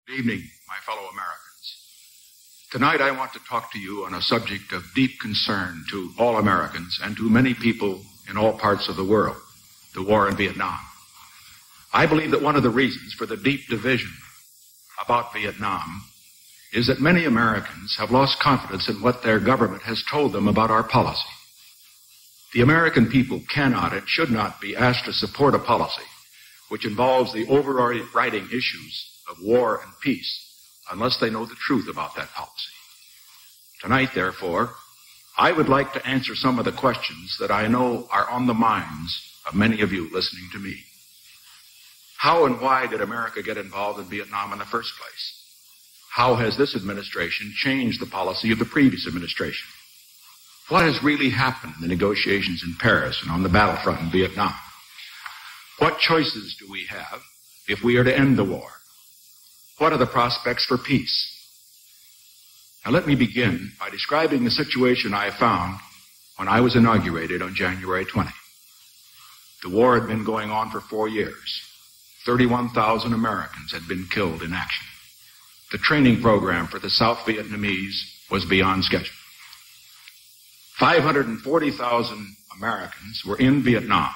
Good evening, my fellow Americans. Tonight I want to talk to you on a subject of deep concern to all Americans and to many people in all parts of the world, the war in Vietnam. I believe that one of the reasons for the deep division about Vietnam is that many Americans have lost confidence in what their government has told them about our policy. The American people cannot and should not be asked to support a policy which involves the overriding issues of war and peace unless they know the truth about that policy. Tonight, therefore, I would like to answer some of the questions that I know are on the minds of many of you listening to me. How and why did America get involved in Vietnam in the first place? How has this administration changed the policy of the previous administration? What has really happened in the negotiations in Paris and on the battlefront in Vietnam? What choices do we have if we are to end the war? What are the prospects for peace? Now let me begin by describing the situation I found when I was inaugurated on January 20. The war had been going on for 4 years. 31,000 Americans had been killed in action. The training program for the South Vietnamese was beyond schedule. 540,000 Americans were in Vietnam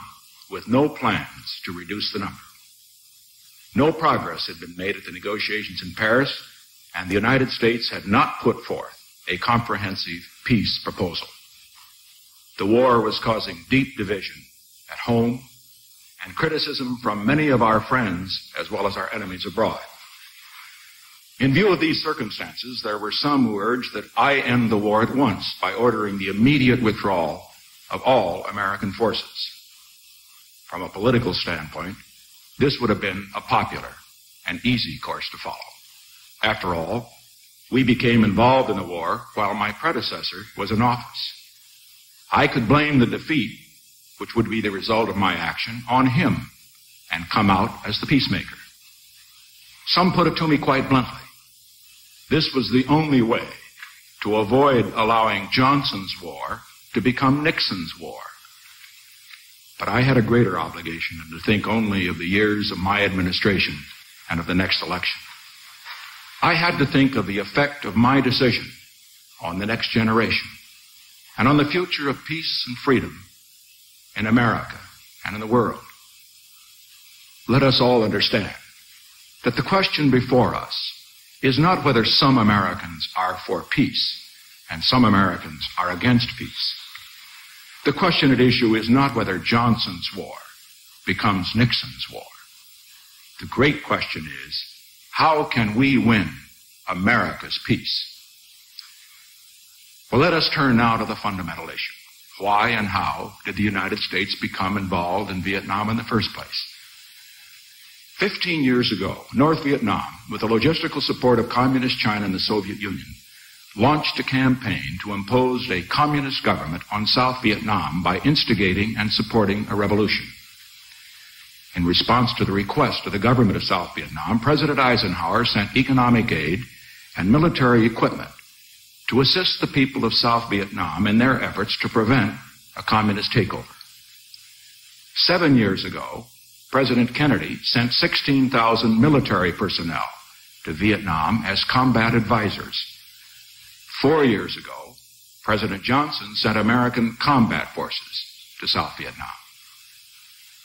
with no plans to reduce the number. No progress had been made at the negotiations in Paris, and the United States had not put forth a comprehensive peace proposal. The war was causing deep division at home and criticism from many of our friends as well as our enemies abroad. In view of these circumstances, there were some who urged that I end the war at once by ordering the immediate withdrawal of all American forces. From a political standpoint, this would have been a popular and easy course to follow. After all, we became involved in the war while my predecessor was in office. I could blame the defeat, which would be the result of my action, on him and come out as the peacemaker. Some put it to me quite bluntly. This was the only way to avoid allowing Johnson's war to become Nixon's war. But I had a greater obligation than to think only of the years of my administration and of the next election. I had to think of the effect of my decision on the next generation and on the future of peace and freedom in America and in the world. Let us all understand that the question before us is not whether some Americans are for peace and some Americans are against peace. The question at issue is not whether Johnson's war becomes Nixon's war. The great question is, how can we win America's peace? Well, let us turn now to the fundamental issue. Why and how did the United States become involved in Vietnam in the first place? 15 years ago, North Vietnam, with the logistical support of Communist China and the Soviet Union, launched a campaign to impose a communist government on South Vietnam by instigating and supporting a revolution. In response to the request of the government of South Vietnam, President Eisenhower sent economic aid and military equipment to assist the people of South Vietnam in their efforts to prevent a communist takeover. 7 years ago, President Kennedy sent 16,000 military personnel to Vietnam as combat advisors. 4 years ago, President Johnson sent American combat forces to South Vietnam.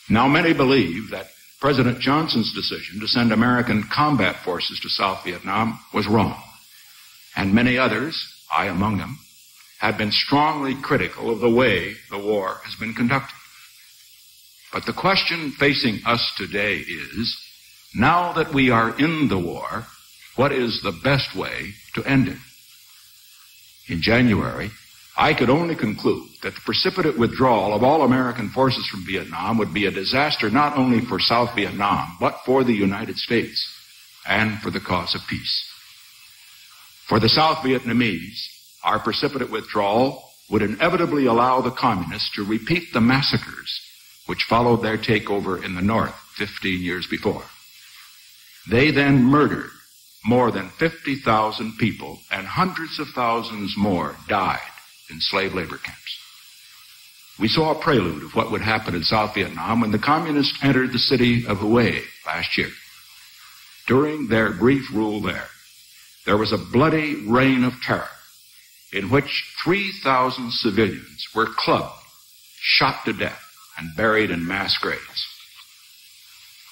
Now, many believe that President Johnson's decision to send American combat forces to South Vietnam was wrong. And many others, I among them, have been strongly critical of the way the war has been conducted. But the question facing us today is, now that we are in the war, what is the best way to end it? In January, I could only conclude that the precipitate withdrawal of all American forces from Vietnam would be a disaster not only for South Vietnam, but for the United States and for the cause of peace. For the South Vietnamese, our precipitate withdrawal would inevitably allow the communists to repeat the massacres which followed their takeover in the North 15 years before. They then murdered more than 50,000 people, and hundreds of thousands more died in slave labor camps. We saw a prelude of what would happen in South Vietnam when the communists entered the city of Hue last year. During their brief rule there was a bloody reign of terror in which 3,000 civilians were clubbed, shot to death, and buried in mass graves.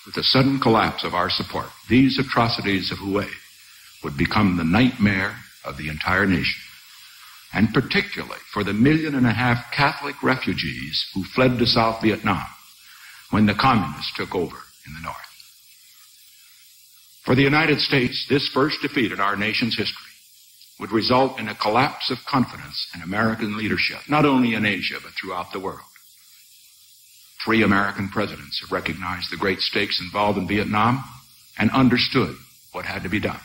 With the sudden collapse of our support, these atrocities of Hue would become the nightmare of the entire nation, and particularly for the 1.5 million Catholic refugees who fled to South Vietnam when the communists took over in the north. For the United States, this first defeat in our nation's history would result in a collapse of confidence in American leadership, not only in Asia, but throughout the world. 3 American presidents have recognized the great stakes involved in Vietnam and understood what had to be done.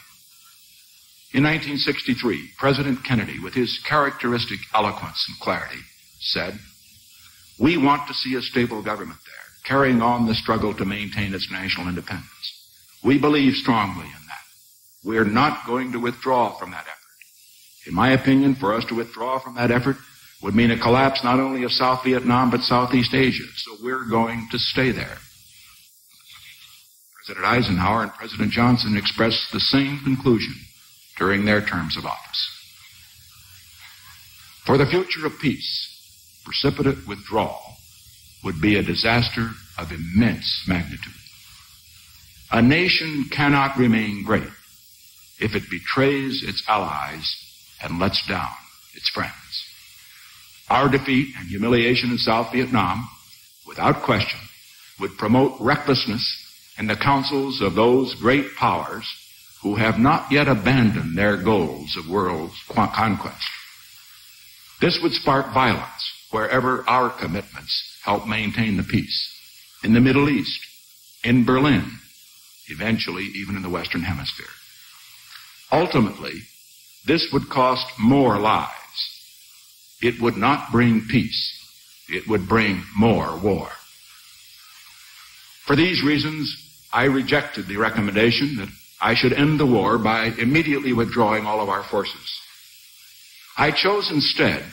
In 1963, President Kennedy, with his characteristic eloquence and clarity, said, "We want to see a stable government there, carrying on the struggle to maintain its national independence. We believe strongly in that. We're not going to withdraw from that effort." In my opinion, for us to withdraw from that effort would mean a collapse not only of South Vietnam, but Southeast Asia. So we're going to stay there. President Eisenhower and President Johnson expressed the same conclusion during their terms of office. For the future of peace, precipitate withdrawal would be a disaster of immense magnitude. A nation cannot remain great if it betrays its allies and lets down its friends. Our defeat and humiliation in South Vietnam, without question, would promote recklessness in the councils of those great powers who have not yet abandoned their goals of world conquest. This would spark violence wherever our commitments help maintain the peace. In the Middle East, in Berlin, eventually even in the Western Hemisphere. Ultimately, this would cost more lives. It would not bring peace. It would bring more war. For these reasons, I rejected the recommendation that I should end the war by immediately withdrawing all of our forces. I chose instead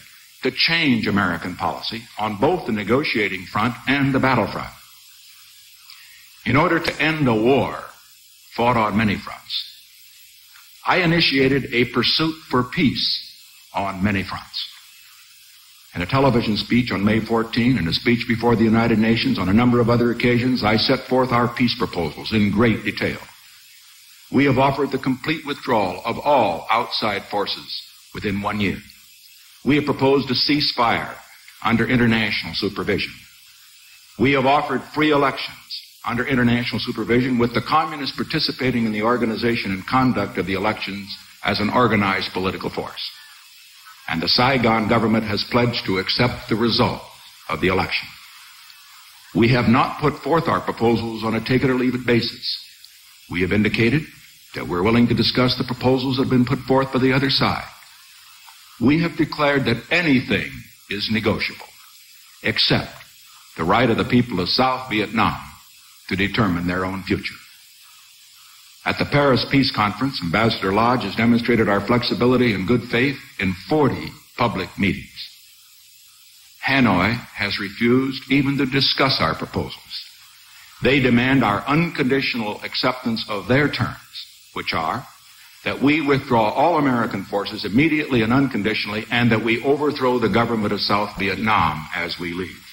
to change American policy on both the negotiating front and the battlefront. In order to end a war fought on many fronts, I initiated a pursuit for peace on many fronts. In a television speech on May 14 and a speech before the United Nations on a number of other occasions, I set forth our peace proposals in great detail. We have offered the complete withdrawal of all outside forces within 1 year. We have proposed a ceasefire under international supervision. We have offered free elections under international supervision, with the communists participating in the organization and conduct of the elections as an organized political force. And the Saigon government has pledged to accept the result of the election. We have not put forth our proposals on a take-it-or-leave-it basis. We have indicated that we're willing to discuss the proposals that have been put forth by the other side. We have declared that anything is negotiable, except the right of the people of South Vietnam to determine their own future. At the Paris Peace Conference, Ambassador Lodge has demonstrated our flexibility and good faith in 40 public meetings. Hanoi has refused even to discuss our proposals. They demand our unconditional acceptance of their terms, which are that we withdraw all American forces immediately and unconditionally, and that we overthrow the government of South Vietnam as we leave.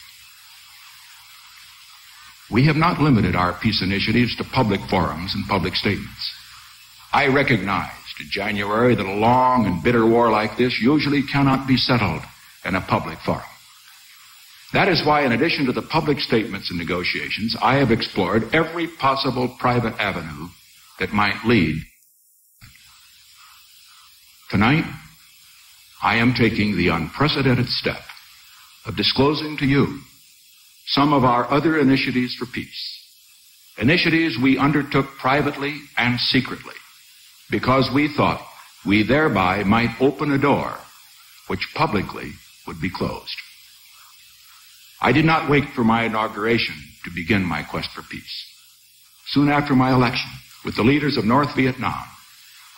We have not limited our peace initiatives to public forums and public statements. I recognized in January that a long and bitter war like this usually cannot be settled in a public forum. That is why, in addition to the public statements and negotiations, I have explored every possible private avenue that might lead. Tonight, I am taking the unprecedented step of disclosing to you some of our other initiatives for peace, initiatives we undertook privately and secretly, because we thought we thereby might open a door which publicly would be closed. I did not wait for my inauguration to begin my quest for peace. Soon after my election, with the leaders of North Vietnam,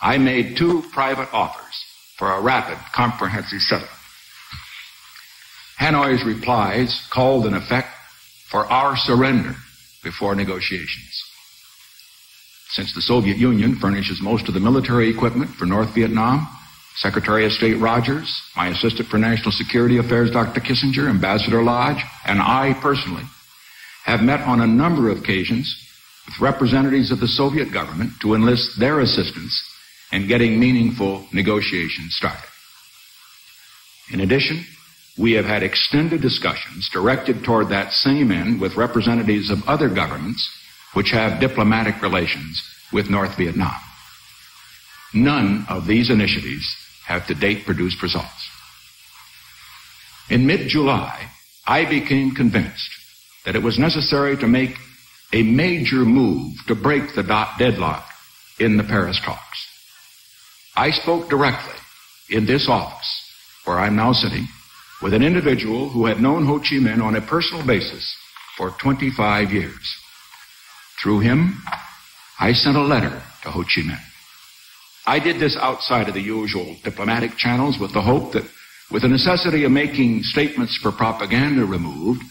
I made 2 private offers for a rapid, comprehensive settlement. Hanoi's replies called, in effect, for our surrender before negotiations. Since the Soviet Union furnishes most of the military equipment for North Vietnam, Secretary of State Rogers, my Assistant for National Security Affairs, Dr. Kissinger, Ambassador Lodge, and I personally have met on a number of occasions with representatives of the Soviet government to enlist their assistance in getting meaningful negotiations started. In addition, we have had extended discussions directed toward that same end with representatives of other governments which have diplomatic relations with North Vietnam. None of these initiatives have to date produced results. In mid-July, I became convinced that it was necessary to make a major move to break the deadlock in the Paris talks. I spoke directly in this office, where I'm now sitting, with an individual who had known Ho Chi Minh on a personal basis for 25 years. Through him, I sent a letter to Ho Chi Minh. I did this outside of the usual diplomatic channels with the hope that, with the necessity of making statements for propaganda removed,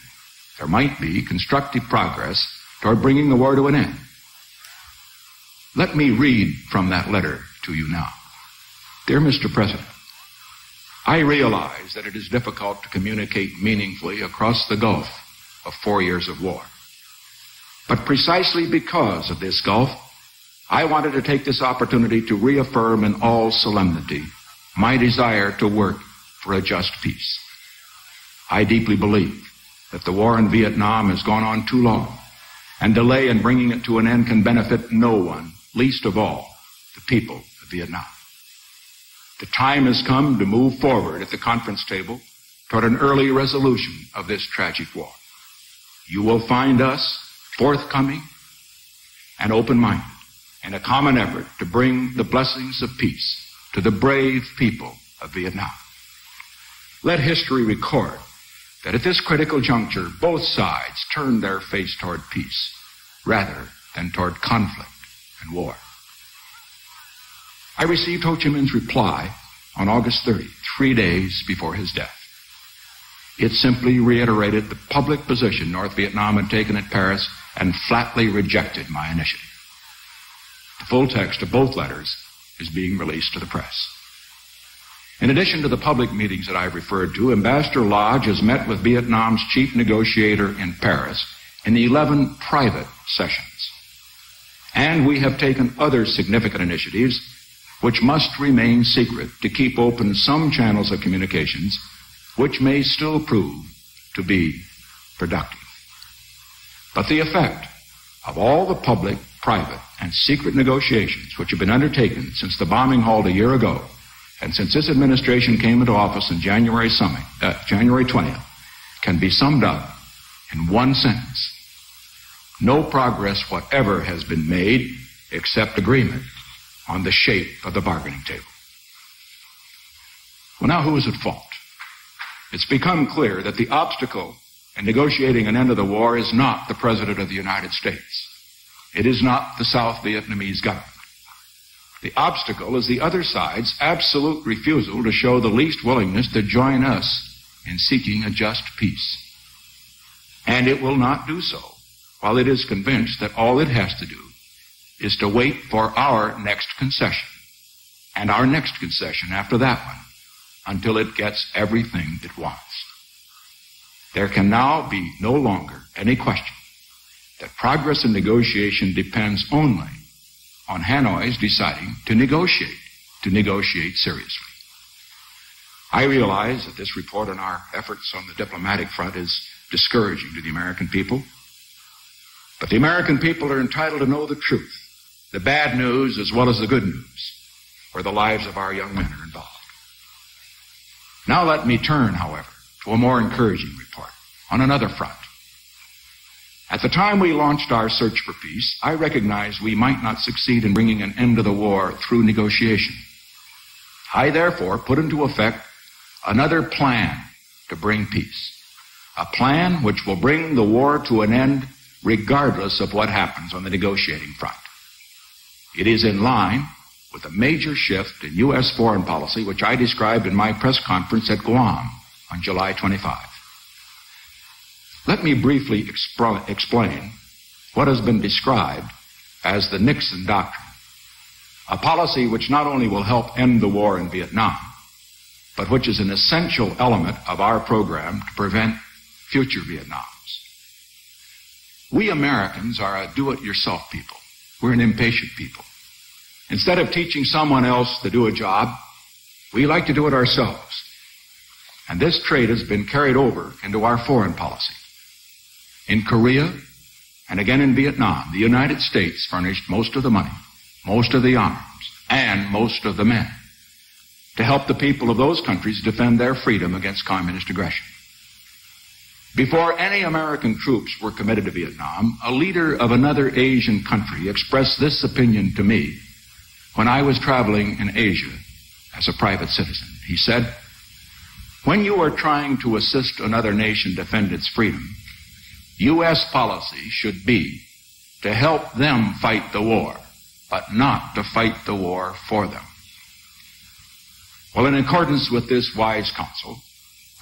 there might be constructive progress toward bringing the war to an end. Let me read from that letter to you now. Dear Mr. President, I realize that it is difficult to communicate meaningfully across the gulf of 4 years of war. But precisely because of this gulf, I wanted to take this opportunity to reaffirm in all solemnity my desire to work for a just peace. I deeply believe that the war in Vietnam has gone on too long, and delay in bringing it to an end can benefit no one, least of all the people of Vietnam. The time has come to move forward at the conference table toward an early resolution of this tragic war. You will find us forthcoming and open-minded in a common effort to bring the blessings of peace to the brave people of Vietnam. Let history record that at this critical juncture, both sides turned their face toward peace rather than toward conflict and war. I received Ho Chi Minh's reply on August 30, 3 days before his death. It simply reiterated the public position North Vietnam had taken at Paris and flatly rejected my initiative. The full text of both letters is being released to the press. In addition to the public meetings that I've referred to, Ambassador Lodge has met with Vietnam's chief negotiator in Paris in 11 private sessions. And we have taken other significant initiatives which must remain secret to keep open some channels of communications which may still prove to be productive. But the effect of all the public, private, and secret negotiations which have been undertaken since the bombing halt a year ago and since this administration came into office on January 20th, can be summed up in one sentence. No progress whatever has been made except agreement on the shape of the bargaining table. Well, now who is at fault? It's become clear that the obstacle in negotiating an end of the war is not the President of the United States. It is not the South Vietnamese government. The obstacle is the other side's absolute refusal to show the least willingness to join us in seeking a just peace. And it will not do so while it is convinced that all it has to do is to wait for our next concession and our next concession after that one until it gets everything it wants. There can now be no longer any question that progress in negotiation depends only on Hanoi's deciding to negotiate seriously. I realize that this report on our efforts on the diplomatic front is discouraging to the American people, but the American people are entitled to know the truth, the bad news as well as the good news, where the lives of our young men are involved. Now let me turn, however, to a more encouraging report on another front. At the time we launched our search for peace, I recognized we might not succeed in bringing an end to the war through negotiation. I therefore put into effect another plan to bring peace, a plan which will bring the war to an end regardless of what happens on the negotiating front. It is in line with a major shift in U.S. foreign policy, which I described in my press conference at Guam on July 25. Let me briefly explain what has been described as the Nixon Doctrine, a policy which not only will help end the war in Vietnam, but which is an essential element of our program to prevent future Vietnams. We Americans are a do-it-yourself people. We're an impatient people. Instead of teaching someone else to do a job, we like to do it ourselves. And this trait has been carried over into our foreign policy. In Korea and again in Vietnam, the United States furnished most of the money, most of the arms, and most of the men to help the people of those countries defend their freedom against communist aggression. Before any American troops were committed to Vietnam, a leader of another Asian country expressed this opinion to me when I was traveling in Asia as a private citizen. He said, "When you are trying to assist another nation defend its freedom, U.S. policy should be to help them fight the war, but not to fight the war for them." Well, in accordance with this wise counsel,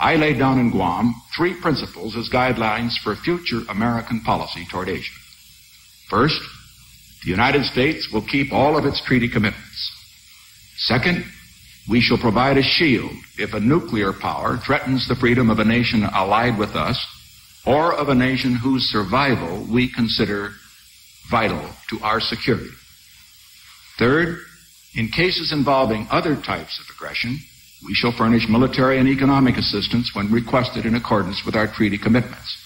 I laid down in Guam 3 principles as guidelines for future American policy toward Asia. First, the United States will keep all of its treaty commitments. Second, we shall provide a shield if a nuclear power threatens the freedom of a nation allied with us or of a nation whose survival we consider vital to our security. Third, in cases involving other types of aggression, we shall furnish military and economic assistance when requested in accordance with our treaty commitments.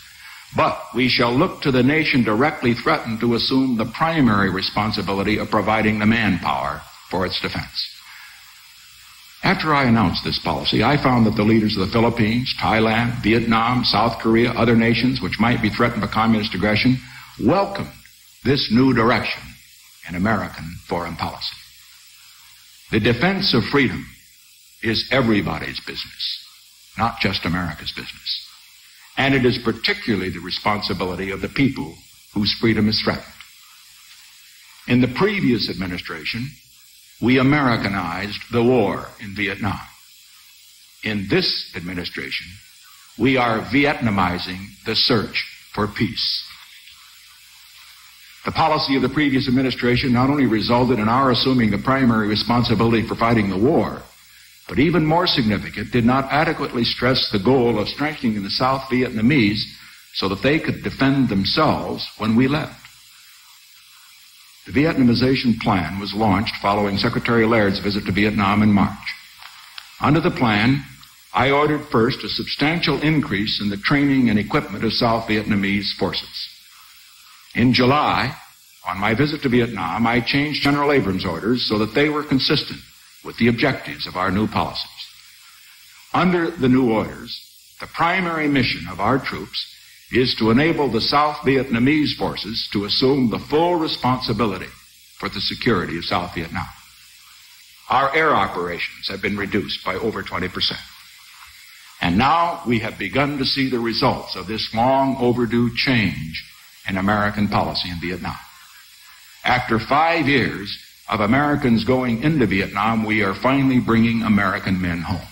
But we shall look to the nation directly threatened to assume the primary responsibility of providing the manpower for its defense. After I announced this policy, I found that the leaders of the Philippines, Thailand, Vietnam, South Korea, other nations which might be threatened by communist aggression, welcomed this new direction in American foreign policy. The defense of freedom is everybody's business, not just America's business. And it is particularly the responsibility of the people whose freedom is threatened. In the previous administration, we Americanized the war in Vietnam. In this administration, we are Vietnamizing the search for peace. The policy of the previous administration not only resulted in our assuming the primary responsibility for fighting the war, but even more significant, did not adequately stress the goal of strengthening the South Vietnamese so that they could defend themselves when we left. The Vietnamization plan was launched following Secretary Laird's visit to Vietnam in March. Under the plan, I ordered first a substantial increase in the training and equipment of South Vietnamese forces. In July, on my visit to Vietnam, I changed General Abrams' orders so that they were consistent with the objectives of our new policies. Under the new orders, the primary mission of our troops is to enable the South Vietnamese forces to assume the full responsibility for the security of South Vietnam. Our air operations have been reduced by over 20%. And now we have begun to see the results of this long overdue change in American policy in Vietnam. After 5 years of Americans going into Vietnam, we are finally bringing American men home.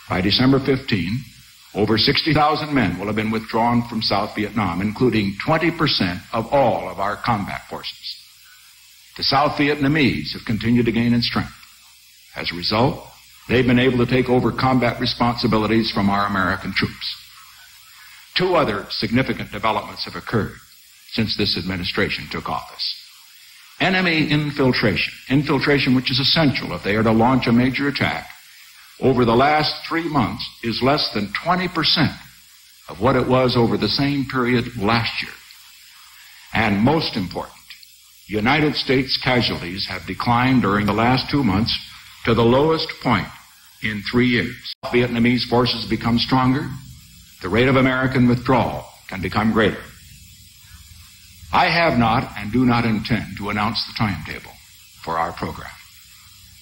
By December 15, over 60,000 men will have been withdrawn from South Vietnam, including 20% of all of our combat forces. The South Vietnamese have continued to gain in strength. As a result, they've been able to take over combat responsibilities from our American troops. 2 other significant developments have occurred since this administration took office. Enemy infiltration which is essential if they are to launch a major attack, over the last 3 months is less than 20% of what it was over the same period last year. And most important, United States casualties have declined during the last 2 months to the lowest point in 3 years. Vietnamese forces become stronger, the rate of American withdrawal can become greater. I have not and do not intend to announce the timetable for our program.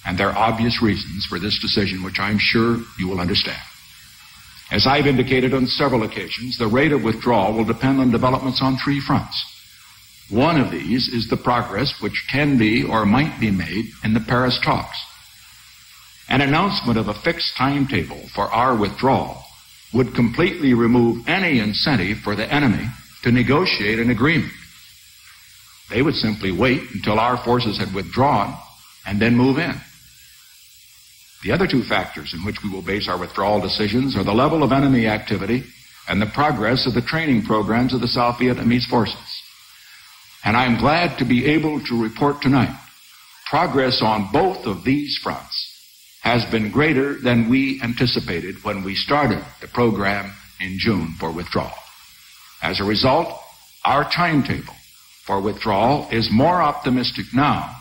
And there are obvious reasons for this decision, which I'm sure you will understand. As I've indicated on several occasions, the rate of withdrawal will depend on developments on 3 fronts. One of these is the progress which can be or might be made in the Paris talks. An announcement of a fixed timetable for our withdrawal would completely remove any incentive for the enemy to negotiate an agreement. They would simply wait until our forces had withdrawn and then move in. The other two factors in which we will base our withdrawal decisions are the level of enemy activity and the progress of the training programs of the South Vietnamese forces. And I'm glad to be able to report tonight progress on both of these fronts has been greater than we anticipated when we started the program in June for withdrawal. As a result, our timetable for withdrawal is more optimistic now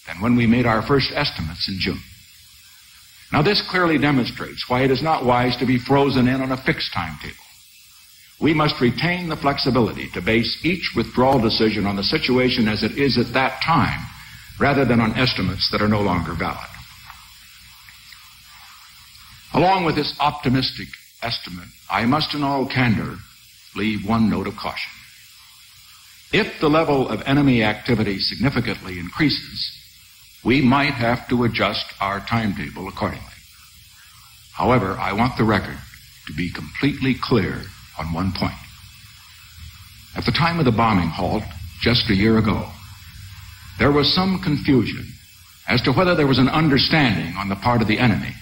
than when we made our first estimates in June. Now, this clearly demonstrates why it is not wise to be frozen in on a fixed timetable. We must retain the flexibility to base each withdrawal decision on the situation as it is at that time, rather than on estimates that are no longer valid. Along with this optimistic estimate, I must in all candor leave one note of caution. If the level of enemy activity significantly increases, we might have to adjust our timetable accordingly. However, I want the record to be completely clear on one point. At the time of the bombing halt, just a year ago, there was some confusion as to whether there was an understanding on the part of the enemy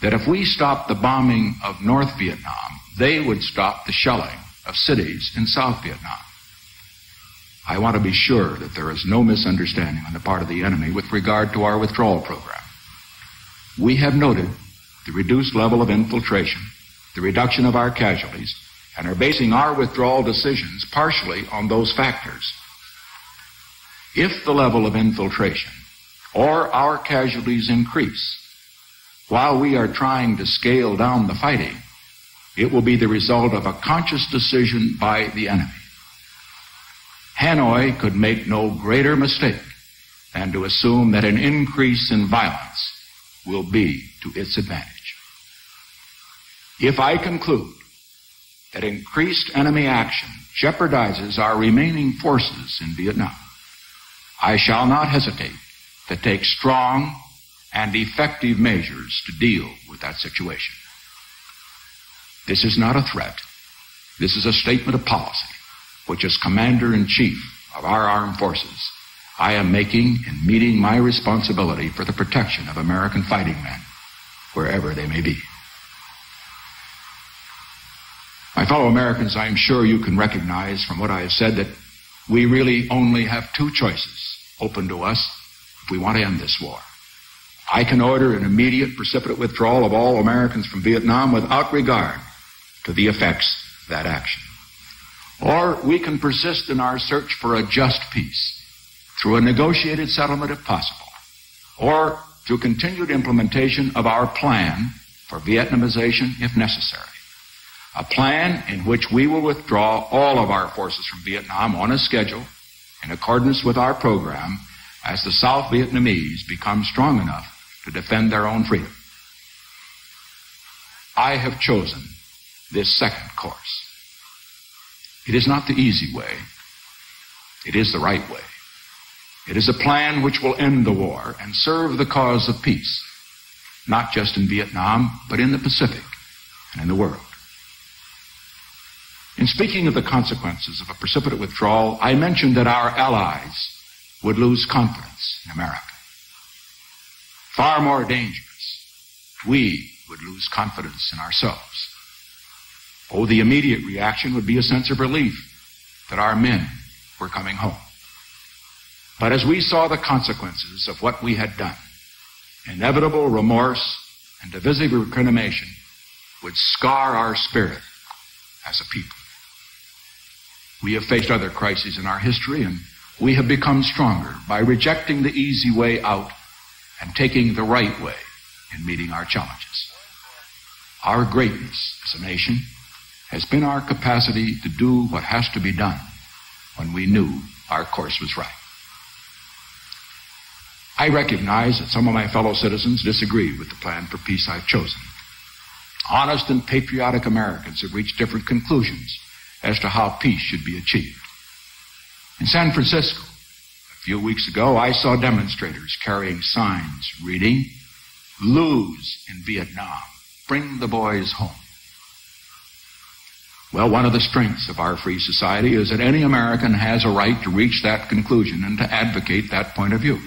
that if we stopped the bombing of North Vietnam, they would stop the shelling of cities in South Vietnam. I want to be sure that there is no misunderstanding on the part of the enemy with regard to our withdrawal program. We have noted the reduced level of infiltration, the reduction of our casualties, and are basing our withdrawal decisions partially on those factors. If the level of infiltration or our casualties increase while we are trying to scale down the fighting, it will be the result of a conscious decision by the enemy. Hanoi could make no greater mistake than to assume that an increase in violence will be to its advantage. If I conclude that increased enemy action jeopardizes our remaining forces in Vietnam, I shall not hesitate to take strong and effective measures to deal with that situation. This is not a threat. This is a statement of policy, which as Commander-in-Chief of our armed forces, I am making in meeting my responsibility for the protection of American fighting men, wherever they may be. My fellow Americans, I am sure you can recognize from what I have said that we really only have two choices open to us if we want to end this war. I can order an immediate precipitate withdrawal of all Americans from Vietnam without regard to the effects of that action. Or we can persist in our search for a just peace through a negotiated settlement if possible, or through continued implementation of our plan for Vietnamization if necessary. A plan in which we will withdraw all of our forces from Vietnam on a schedule in accordance with our program as the South Vietnamese become strong enough to defend their own freedom. I have chosen this second course. It is not the easy way. It is the right way. It is a plan which will end the war and serve the cause of peace, not just in Vietnam, but in the Pacific and in the world. In speaking of the consequences of a precipitate withdrawal, I mentioned that our allies would lose confidence in America. Far more dangerous, we would lose confidence in ourselves. Oh, the immediate reaction would be a sense of relief that our men were coming home. But as we saw the consequences of what we had done, inevitable remorse and divisive recrimination would scar our spirit as a people. We have faced other crises in our history, and we have become stronger by rejecting the easy way out and taking the right way in meeting our challenges. Our greatness as a nation has been our capacity to do what has to be done when we knew our course was right. I recognize that some of my fellow citizens disagree with the plan for peace I've chosen. Honest and patriotic Americans have reached different conclusions as to how peace should be achieved. In San Francisco, a few weeks ago, I saw demonstrators carrying signs reading, "Lose in Vietnam, bring the boys home." Well, one of the strengths of our free society is that any American has a right to reach that conclusion and to advocate that point of view.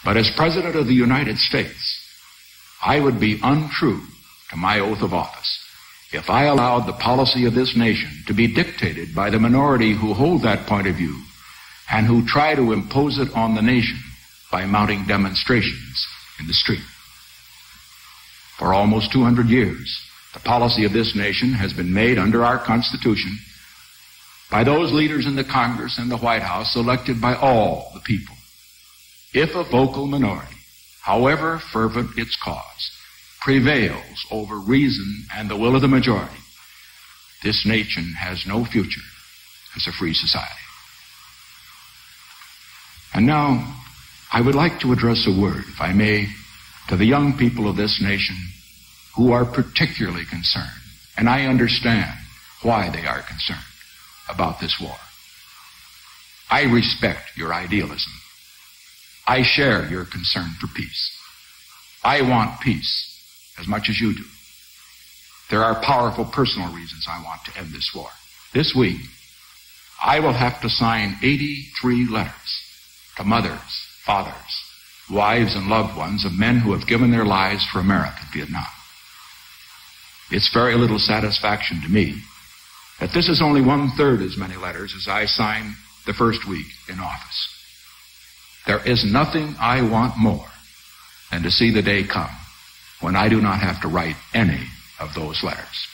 But as President of the United States, I would be untrue to my oath of office if I allowed the policy of this nation to be dictated by the minority who hold that point of view and who try to impose it on the nation by mounting demonstrations in the street. For almost 200 years, the policy of this nation has been made under our Constitution by those leaders in the Congress and the White House elected by all the people. If a vocal minority, however fervent its cause, prevails over reason and the will of the majority, this nation has no future as a free society. And now, I would like to address a word, if I may, to the young people of this nation who are particularly concerned, and I understand why they are concerned about this war. I respect your idealism. I share your concern for peace. I want peace as much as you do. There are powerful personal reasons I want to end this war. This week, I will have to sign 83 letters to mothers, fathers, wives, and loved ones of men who have given their lives for America in Vietnam. It's very little satisfaction to me that this is only 1/3 as many letters as I signed the first week in office. There is nothing I want more than to see the day come when I do not have to write any of those letters.